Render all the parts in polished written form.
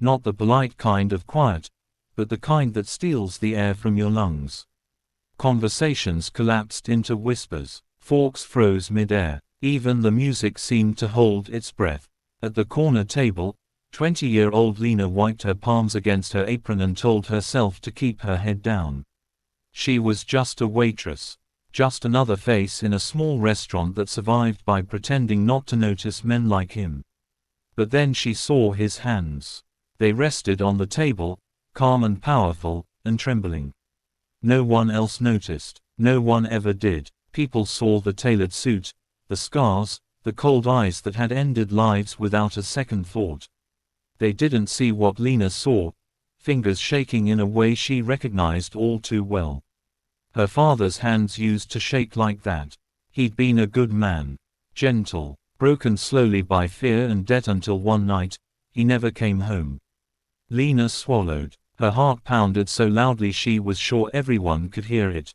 Not the polite kind of quiet, but the kind that steals the air from your lungs. Conversations collapsed into whispers. Forks froze mid-air. Even the music seemed to hold its breath. At the corner table, 20-year-old Lena wiped her palms against her apron and told herself to keep her head down. She was just a waitress. Just another face in a small restaurant that survived by pretending not to notice men like him. But then she saw his hands. They rested on the table, calm and powerful, and trembling. No one else noticed. No one ever did. People saw the tailored suit, the scars, the cold eyes that had ended lives without a second thought. They didn't see what Lena saw, fingers shaking in a way she recognized all too well. Her father's hands used to shake like that. He'd been a good man. Gentle, broken slowly by fear and debt until one night, he never came home. Lena swallowed. Her heart pounded so loudly she was sure everyone could hear it.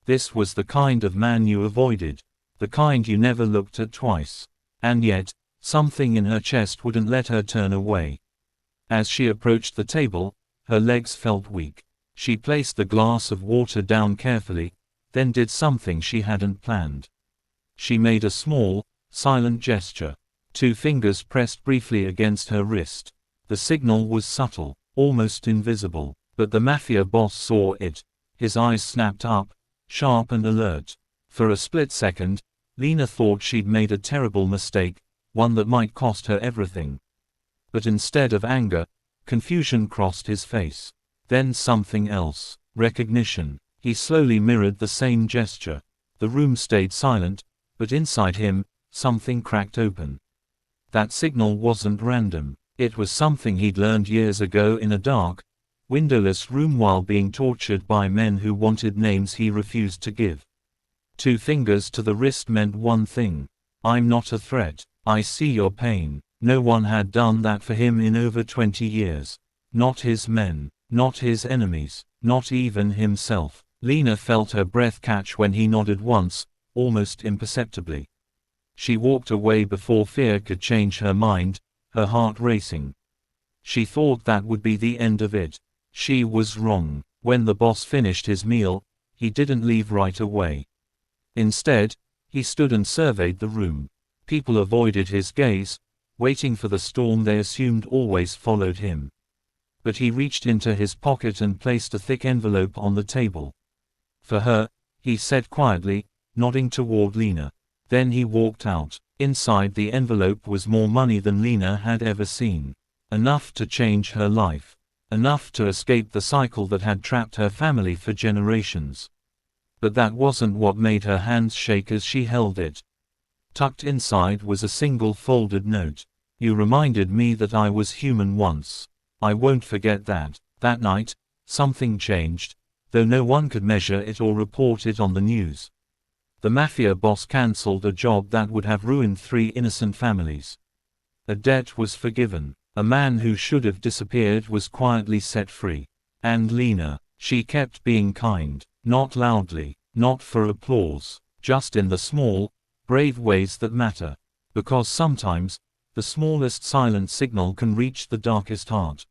This was the kind of man you avoided. The kind you never looked at twice. And yet, something in her chest wouldn't let her turn away. As she approached the table, her legs felt weak. She placed the glass of water down carefully, then did something she hadn't planned. She made a small, silent gesture. 2 fingers pressed briefly against her wrist. The signal was subtle, almost invisible, but the Mafia boss saw it. His eyes snapped up, sharp and alert. For a split second, Lena thought she'd made a terrible mistake, one that might cost her everything. But instead of anger, confusion crossed his face. Then something else. Recognition. He slowly mirrored the same gesture. The room stayed silent, but inside him, something cracked open. That signal wasn't random. It was something he'd learned years ago in a dark, windowless room while being tortured by men who wanted names he refused to give. 2 fingers to the wrist meant one thing. I'm not a threat. I see your pain. No one had done that for him in over 20 years. Not his men. Not his enemies. Not even himself. Lena felt her breath catch when he nodded once, almost imperceptibly. She walked away before fear could change her mind, her heart racing. She thought that would be the end of it. She was wrong. When the boss finished his meal, he didn't leave right away. Instead, he stood and surveyed the room. People avoided his gaze, waiting for the storm they assumed always followed him. But he reached into his pocket and placed a thick envelope on the table. For her, he said quietly, nodding toward Lena. Then he walked out. Inside the envelope was more money than Lena had ever seen. Enough to change her life. Enough to escape the cycle that had trapped her family for generations. But that wasn't what made her hands shake as she held it. Tucked inside was a single folded note. You reminded me that I was human once. I won't forget that. That night, something changed, though no one could measure it or report it on the news. The Mafia boss cancelled a job that would have ruined 3 innocent families. A debt was forgiven. A man who should have disappeared was quietly set free. And Lena, she kept being kind. Not loudly, not for applause, just in the small, brave ways that matter. Because sometimes, the smallest silent signal can reach the darkest heart.